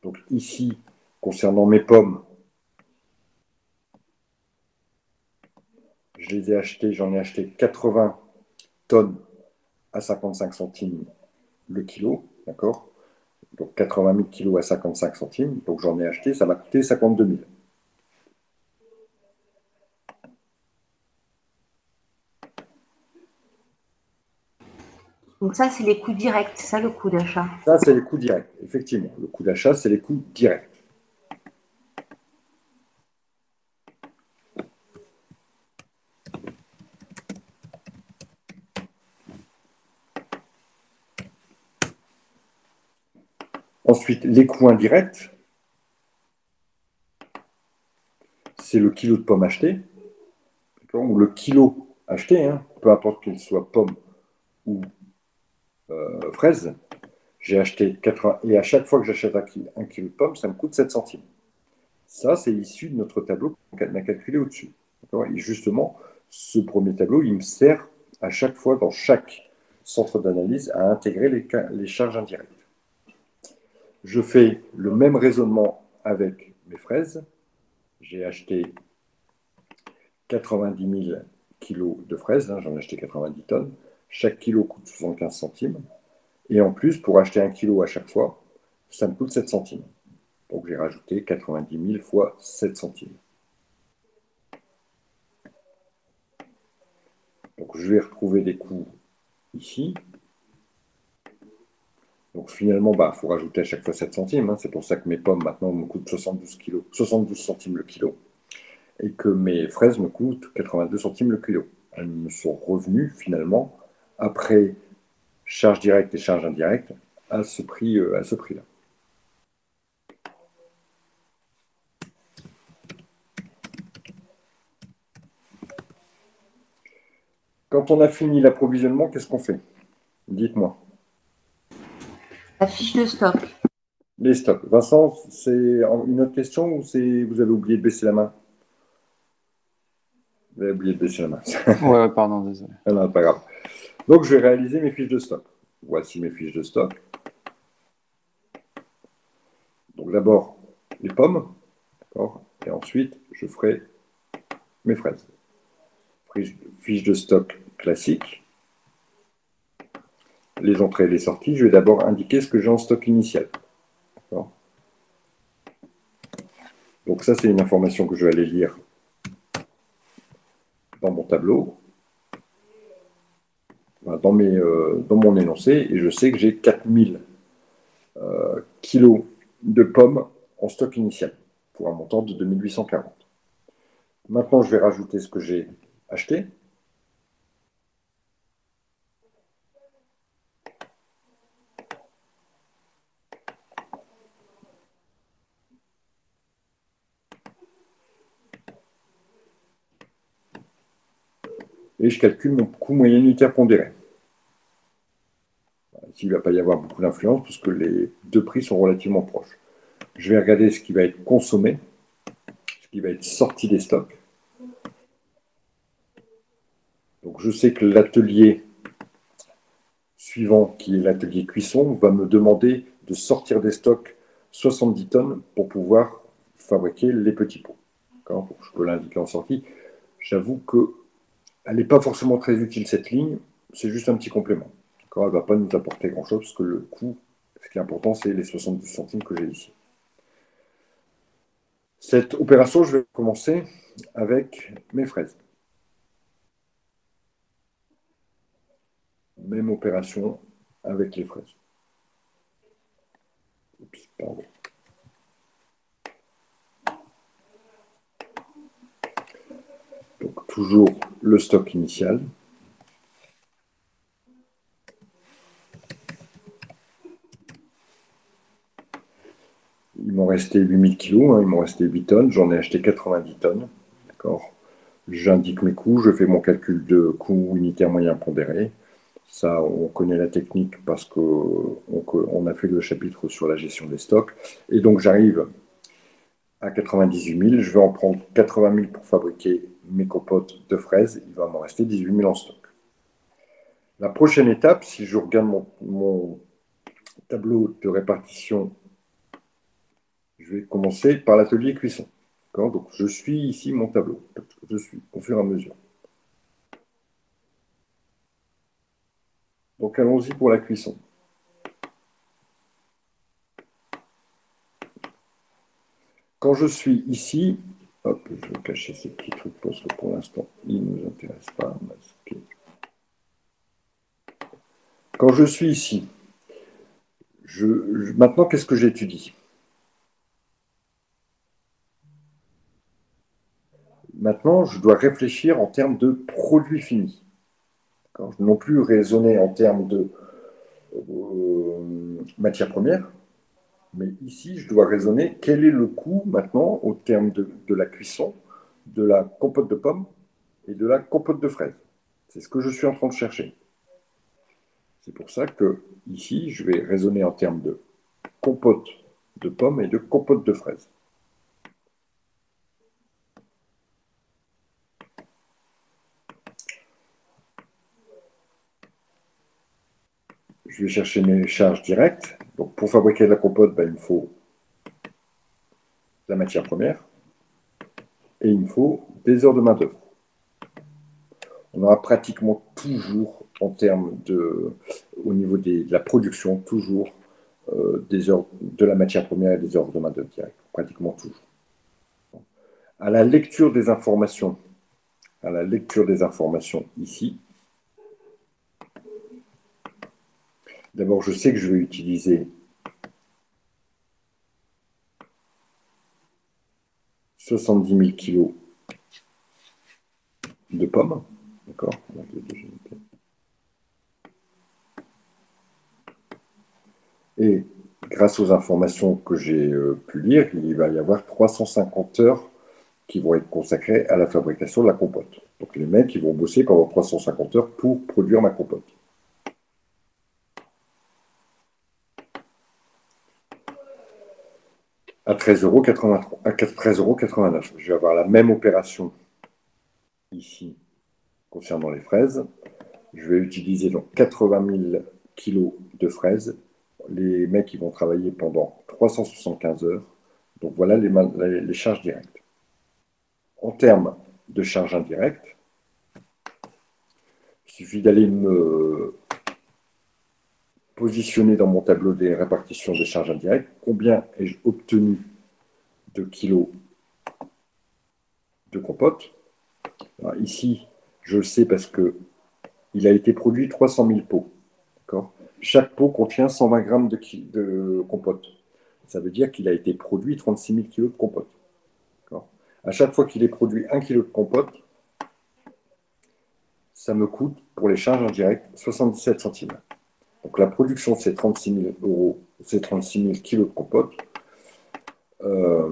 Donc ici, concernant mes pommes, j'en ai acheté 80 tonnes à 55 centimes le kilo, d'accord? Donc 80 000 kilos à 55 centimes, donc j'en ai acheté, ça m'a coûté 52 000. Donc ça, c'est les coûts directs, c'est ça le coût d'achat. Ça, c'est les coûts directs, effectivement. Le coût d'achat, c'est les coûts directs. Ensuite, les coûts indirects, c'est le kilo de pommes acheté, ou le kilo acheté, hein, peu importe qu'il soit pomme ou fraise. J'ai acheté 80, et à chaque fois que j'achète un kilo de pommes, ça me coûte 7 centimes. Ça, c'est issu de notre tableau qu'on a calculé au-dessus. Et justement, ce premier tableau, il me sert à chaque fois, dans chaque centre d'analyse, à intégrer les charges indirectes. Je fais le même raisonnement avec mes fraises. J'ai acheté 90 000 kilos de fraises, hein, j'en ai acheté 90 tonnes. Chaque kilo coûte 75 centimes. Et en plus, pour acheter un kilo à chaque fois, ça me coûte 7 centimes. Donc j'ai rajouté 90 000 fois 7 centimes. Donc je vais retrouver des coûts ici. Donc finalement, il faut rajouter à chaque fois 7 centimes. Hein. C'est pour ça que mes pommes maintenant me coûtent 72 centimes le kilo. Et que mes fraises me coûtent 82 centimes le kilo. Elles me sont revenues finalement, après charges directes et charges indirectes, à ce prix-là. Quand on a fini l'approvisionnement, qu'est-ce qu'on fait? Dites-moi. La fiche de stock. Les stocks. Vincent, c'est une autre question ou vous avez oublié de baisser la main? Vous avez oublié de baisser la main. Ouais, pardon, désolé. Non, pas grave. Donc, je vais réaliser mes fiches de stock. Voici mes fiches de stock. Donc, d'abord, les pommes. D'accord. Et ensuite, je ferai mes fraises. Fiche de stock classique. Les entrées et les sorties. Je vais d'abord indiquer ce que j'ai en stock initial. D'accord. Donc, ça, c'est une information que je vais aller lire dans mon tableau, dans mon énoncé, et je sais que j'ai 4000 kilos de pommes en stock initial, pour un montant de 2840. Maintenant, je vais rajouter ce que j'ai acheté. Et je calcule mon coût moyen unitaire pondéré. Ici, il ne va pas y avoir beaucoup d'influence, puisque les deux prix sont relativement proches. Je vais regarder ce qui va être consommé, ce qui va être sorti des stocks. Donc, je sais que l'atelier suivant, qui est l'atelier cuisson, va me demander de sortir des stocks 70 tonnes pour pouvoir fabriquer les petits pots. Je peux l'indiquer en sortie. J'avoue qu'elle n'est pas forcément très utile, cette ligne. C'est juste un petit complément. Elle ne va pas nous apporter grand-chose, parce que le coût, ce qui est important, c'est les 72 centimes que j'ai ici. Cette opération, je vais commencer avec mes fraises. Même opération avec les fraises. Oups, pardon. Donc, toujours le stock initial. restait 8000 kilos, hein, il m'en restait 8 tonnes, j'en ai acheté 90 tonnes. D'accord. J'indique mes coûts, je fais mon calcul de coût unitaire moyen pondéré. Ça, on connaît la technique parce qu'on a fait le chapitre sur la gestion des stocks. Et donc, j'arrive à 98 000. Je vais en prendre 80 000 pour fabriquer mes compotes de fraises. Il va m'en rester 18 000 en stock. La prochaine étape, si je regarde mon tableau de répartition, je vais commencer par l'atelier cuisson. Donc, je suis ici mon tableau. Je suis au fur et à mesure. Donc, allons-y pour la cuisson. Quand je suis ici, hop, je vais cacher ces petits trucs parce que pour l'instant, ils ne nous intéressent pas. Masquer. Quand je suis ici, maintenant, qu'est-ce que j'étudie? Maintenant, je dois réfléchir en termes de produits finis. Non plus raisonner en termes de matière première, mais ici, je dois raisonner quel est le coût maintenant au terme de la cuisson, de la compote de pommes et de la compote de fraises. C'est ce que je suis en train de chercher. C'est pour ça que ici, je vais raisonner en termes de compote de pommes et de compote de fraises. Je vais chercher mes charges directes. Donc, pour fabriquer la compote, il me faut la matière première et il me faut des heures de main-d'œuvre. On aura pratiquement toujours, en termes au niveau de la production, toujours des heures de la matière première et des heures de main-d'œuvre directe. Pratiquement toujours. À la lecture des informations, ici, d'abord, je sais que je vais utiliser 70 000 kilos de pommes. D'accord. Et grâce aux informations que j'ai pu lire, il va y avoir 350 heures qui vont être consacrées à la fabrication de la compote. Donc les mecs, ils vont bosser pendant 350 heures pour produire ma compote. À 13,89 €. Je vais avoir la même opération ici concernant les fraises. Je vais utiliser donc 80 000 kilos de fraises. Les mecs, ils vont travailler pendant 375 heures. Donc voilà les charges directes. En termes de charges indirectes, il suffit d'aller me positionner dans mon tableau des répartitions des charges indirectes. Combien ai-je obtenu de kilos de compote? Alors ici, je le sais parce qu'il a été produit 300 000 pots. Chaque pot contient 120 grammes de compote. Ça veut dire qu'il a été produit 36 000 kilos de compote. À chaque fois qu'il est produit 1 kg de compote, ça me coûte, pour les charges indirectes, 77 centimes. Donc la production de ces 36 000 euros, ces 36 000 kilos de compote, a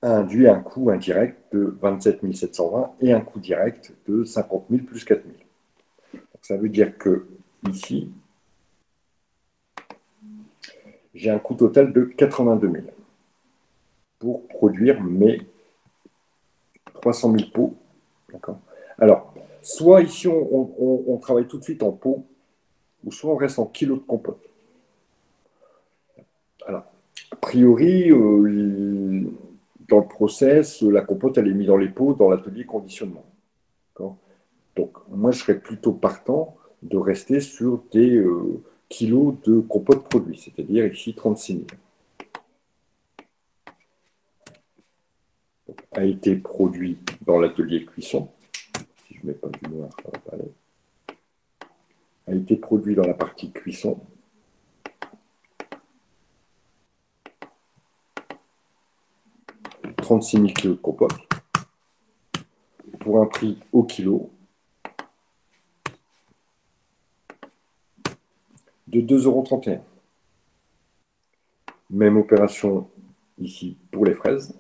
induit un coût indirect de 27 720 et un coût direct de 50 000 plus 4 000. Donc ça veut dire que ici, j'ai un coût total de 82 000 pour produire mes 300 000 pots. Alors, soit ici, on travaille tout de suite en pots, ou soit on reste en kilos de compote. Alors, a priori, dans le process, la compote, elle est mise dans les pots dans l'atelier conditionnement. Donc, moi, je serais plutôt partant de rester sur des kilos de compote produit, c'est-à-dire ici 36 000. Donc, a été produit dans l'atelier cuisson. Si je ne mets pas du noir, ça va pas aller. A été produit dans la partie cuisson. « 36 000 kg de compote pour un prix au kilo de 2,31 €. Même opération ici pour les fraises.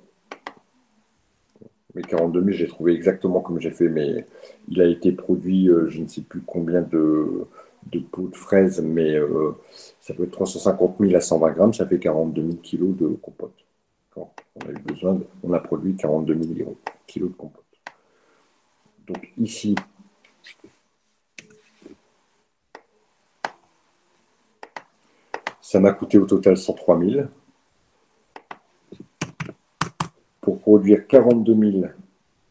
Mais 42 000, j'ai trouvé exactement comme j'ai fait, mais il a été produit, je ne sais plus combien de pots de fraises, mais ça peut être 350 000 à 120 grammes, ça fait 42 000 kilos de compote. Quand on a eu besoin, on a produit 42 000 kilos de compote. Donc ici, ça m'a coûté au total 103 000. Pour produire 42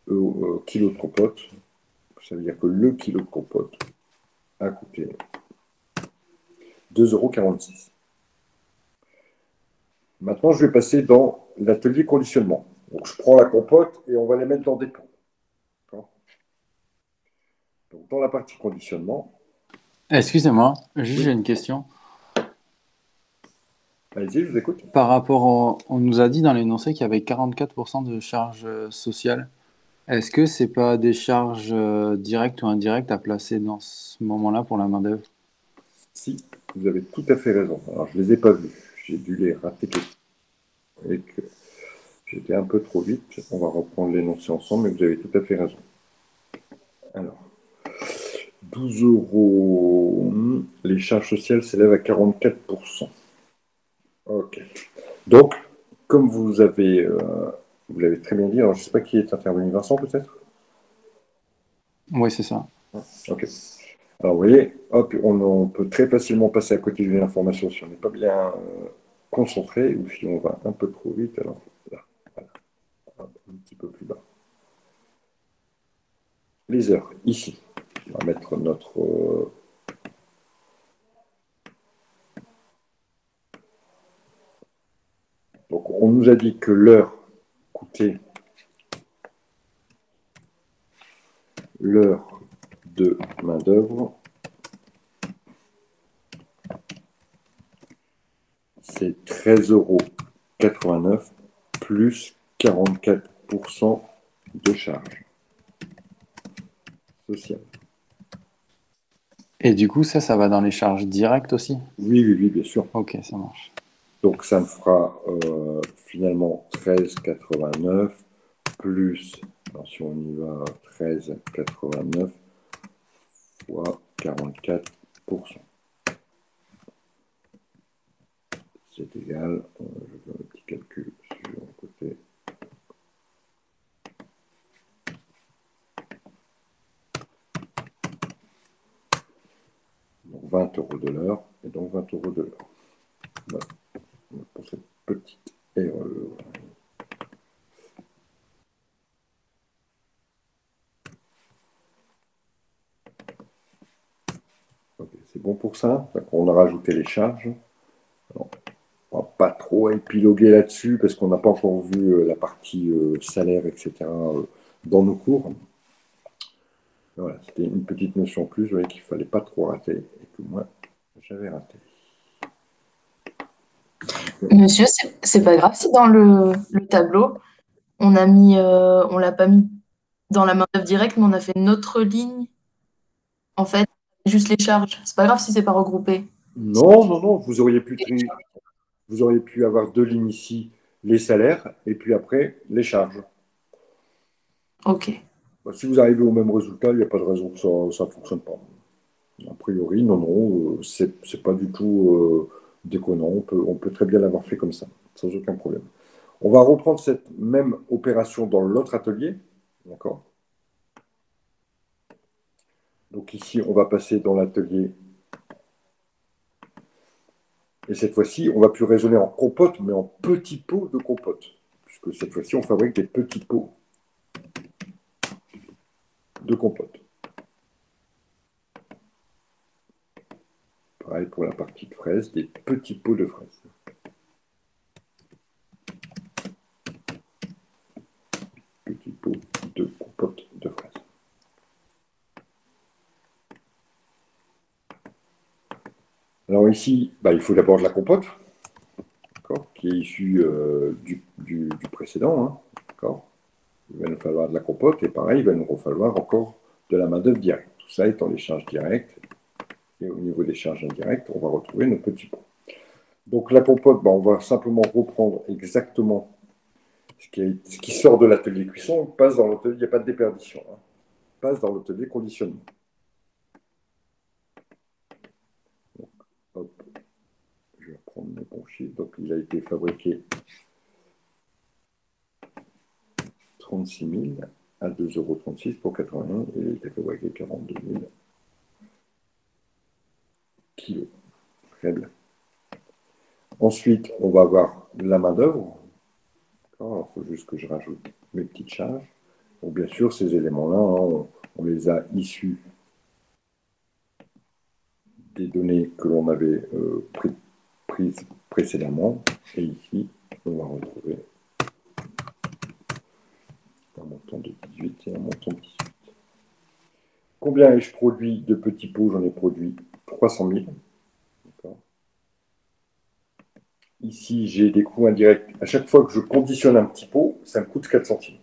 000 kilos de compote, ça veut dire que le kilo de compote a coûté 2,46 €. Maintenant, je vais passer dans l'atelier conditionnement. Donc, je prends la compote et on va les mettre dans des pots. Donc, dans la partie conditionnement. Excusez-moi, juste Oui. j'ai une question. Allez-y, je vous écoute. Par rapport on nous a dit dans l'énoncé qu'il y avait 44% de charges sociales. Est-ce que c'est pas des charges directes ou indirectes à placer dans ce moment-là pour la main-d'œuvre? Si, vous avez tout à fait raison. Alors, je ne les ai pas vus. J'ai dû les rater et que j'étais un peu trop vite. On va reprendre l'énoncé ensemble, mais vous avez tout à fait raison. Alors, 12 €, les charges sociales s'élèvent à 44%. Ok. Donc, comme vous l'avez très bien dit, alors je ne sais pas qui est intervenu, Vincent peut-être? Oui, c'est ça. Ok. Alors, vous voyez, hop, on peut très facilement passer à côté d'une information si on n'est pas bien concentré ou si on va un peu trop vite. Alors, là, voilà. Hop, un petit peu plus bas. Les heures, ici. On va mettre notre... Donc, on nous a dit que l'heure coûtait l'heure de main-d'œuvre, c'est 13,89 € plus 44% de charge sociale. Et du coup, ça va dans les charges directes aussi? Oui, bien sûr. Ok, ça marche. Donc, ça me fera finalement 13,89 plus, alors si on y va, 13,89 fois 44%. C'est égal, je fais un petit calcul sur le côté. Donc 20 € de l'heure, et donc 20 € de l'heure. Voilà, pour cette petite erreur. Okay, c'est bon pour ça. On a rajouté les charges. Alors, on ne va pas trop épiloguer là-dessus parce qu'on n'a pas encore vu la partie salaire, etc. Dans nos cours. Voilà, c'était une petite notion en plus, je voyais qu'il ne fallait pas trop rater et que moi, j'avais raté. Monsieur, c'est pas grave si dans le tableau, on l'a pas mis dans la main-d'œuvre directe, mais on a fait une autre ligne, en fait, juste les charges. C'est pas grave si c'est pas regroupé. Non, vous auriez pu avoir deux lignes ici, les salaires, et puis après, les charges. Ok. Si vous arrivez au même résultat, il n'y a pas de raison que ça ne fonctionne pas. A priori, non, c'est pas du tout déconnant. On peut très bien l'avoir fait comme ça, sans aucun problème. On va reprendre cette même opération dans l'autre atelier. D'accord? Donc ici, on va passer dans l'atelier. Et cette fois-ci, on ne va plus raisonner en compote, mais en petits pots de compote. Puisque cette fois-ci, on fabrique des petits pots de compote. Pareil pour la partie de fraises, des petits pots de fraises. Petits pots de compote de fraises. Alors ici, il faut d'abord de la compote, qui est issue du précédent. Il va nous falloir de la compote et pareil, il va nous falloir encore de la main-d'œuvre directe. Tout ça étant les charges directes. Et au niveau des charges indirectes, on va retrouver nos petits pots. Donc la compote, on va simplement reprendre exactement ce qui sort de l'atelier cuisson, passe dans l'atelier, il n'y a pas de déperdition, hein, passe dans l'atelier conditionnement. Donc, hop, je vais reprendre mes bons chiffres. Donc il a été fabriqué 36 000 à 2,36 € pour 81 et il a été fabriqué 42 000 kilos. Très bien. Ensuite, on va avoir la main-d'œuvre. Alors, il faut juste que je rajoute mes petites charges. Donc, bien sûr, ces éléments-là, hein, on les a issus des données que l'on avait prises précédemment. Et ici, on va retrouver un montant de 18 et un montant de 18. Combien ai-je produit de petits pots? J'en ai produit 300 000. Ici, j'ai des coûts indirects. À chaque fois que je conditionne un petit pot, ça me coûte 4 centimes.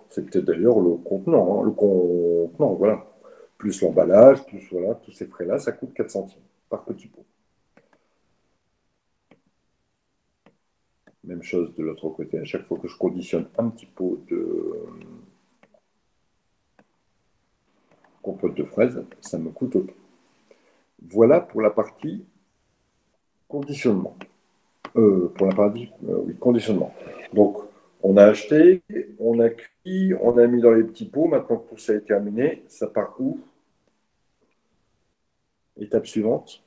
C'est peut-être d'ailleurs le contenant, hein, le contenant, voilà. Plus l'emballage, plus voilà, tous ces frais-là, ça coûte 4 centimes par petit pot. Même chose de l'autre côté. À chaque fois que je conditionne un petit pot de compote de fraises, ça me coûte autant. Voilà pour la partie conditionnement. Pour la partie oui, conditionnement. Donc, on a acheté, on a cuit, on a mis dans les petits pots. Maintenant que tout ça est terminé, ça part où? Étape suivante.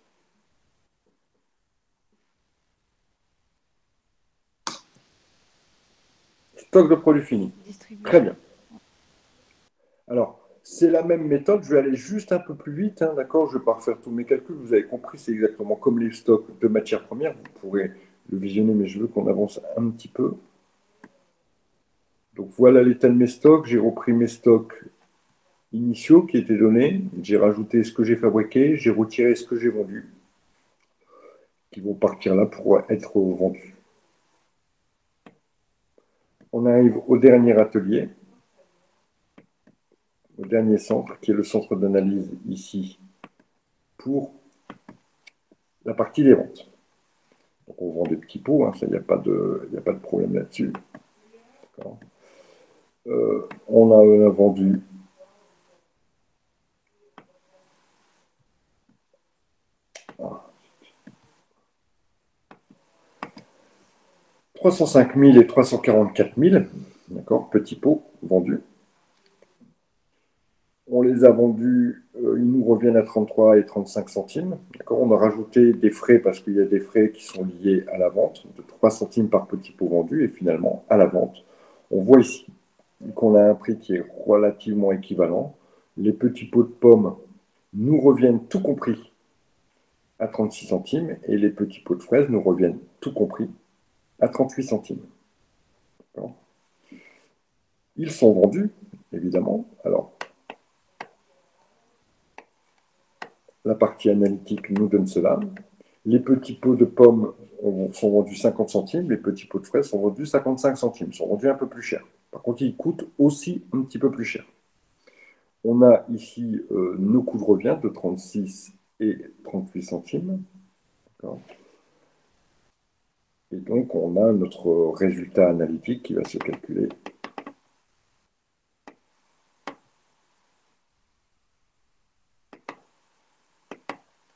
Stock de produits finis. Très bien. Alors, c'est la même méthode. Je vais aller juste un peu plus vite, hein, d'accord? Je ne vais pas refaire tous mes calculs. Vous avez compris, c'est exactement comme les stocks de matières premières. Vous pourrez le visionner, mais je veux qu'on avance un petit peu. Donc, voilà l'état de mes stocks. J'ai repris mes stocks initiaux qui étaient donnés. J'ai rajouté ce que j'ai fabriqué. J'ai retiré ce que j'ai vendu, qui vont partir là pour être vendus. On arrive au dernier atelier, au dernier centre, qui est le centre d'analyse ici, pour la partie des ventes. Donc on vend des petits pots, hein, ça, il n'y a pas de problème là-dessus. On a vendu 305 000 et 344 000, d'accord, petits pots vendus. On les a vendus, ils nous reviennent à 33 et 35 centimes. On a rajouté des frais parce qu'il y a des frais qui sont liés à la vente, de 3 centimes par petit pot vendu. Et finalement, à la vente, on voit ici qu'on a un prix qui est relativement équivalent. Les petits pots de pommes nous reviennent tout compris à 36 centimes et les petits pots de fraises nous reviennent tout compris à 38 centimes. Ils sont vendus, évidemment. Alors, la partie analytique nous donne cela. Les petits pots de pommes sont vendus 50 centimes, les petits pots de fraises sont vendus 55 centimes, sont vendus un peu plus cher. Par contre, ils coûtent aussi un petit peu plus cher. On a ici nos coûts de revient de 36 et 38 centimes. Et donc, on a notre résultat analytique qui va se calculer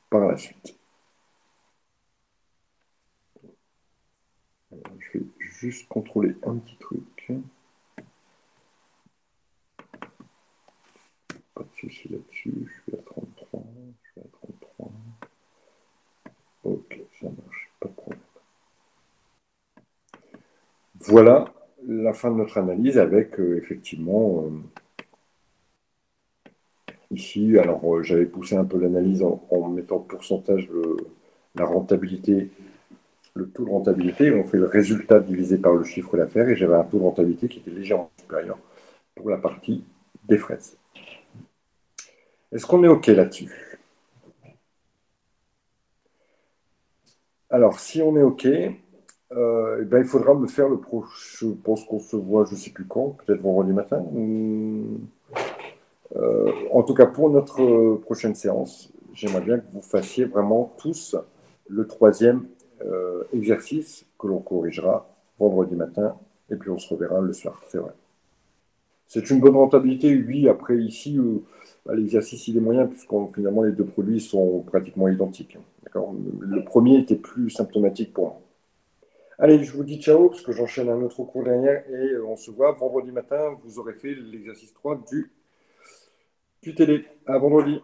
par la suite. Alors, je vais juste contrôler un petit truc. Pas de souci là-dessus. Je suis à 33. Je suis à 33. Ok, ça marche. Pas de problème. Voilà la fin de notre analyse avec effectivement ici, alors j'avais poussé un peu l'analyse en mettant en pourcentage la rentabilité, le taux de rentabilité. On fait le résultat divisé par le chiffre d'affaires et j'avais un taux de rentabilité qui était légèrement supérieur pour la partie des fraises. Est-ce qu'on est OK là-dessus? Alors, si on est OK, il faudra me faire le prochain. Je pense qu'on se voit, je ne sais plus quand, peut-être vendredi matin. En tout cas, pour notre prochaine séance, j'aimerais bien que vous fassiez vraiment tous le troisième exercice que l'on corrigera vendredi matin, et puis on se reverra le soir, c'est vrai. C'est une bonne rentabilité, oui. Après, ici, l'exercice, il est moyen, puisque finalement, les deux produits sont pratiquement identiques. D'accord. Le premier était plus symptomatique pour moi. Allez, je vous dis ciao, parce que j'enchaîne un autre cours derrière, et on se voit vendredi matin. Vous aurez fait l'exercice 3 du télé. À vendredi.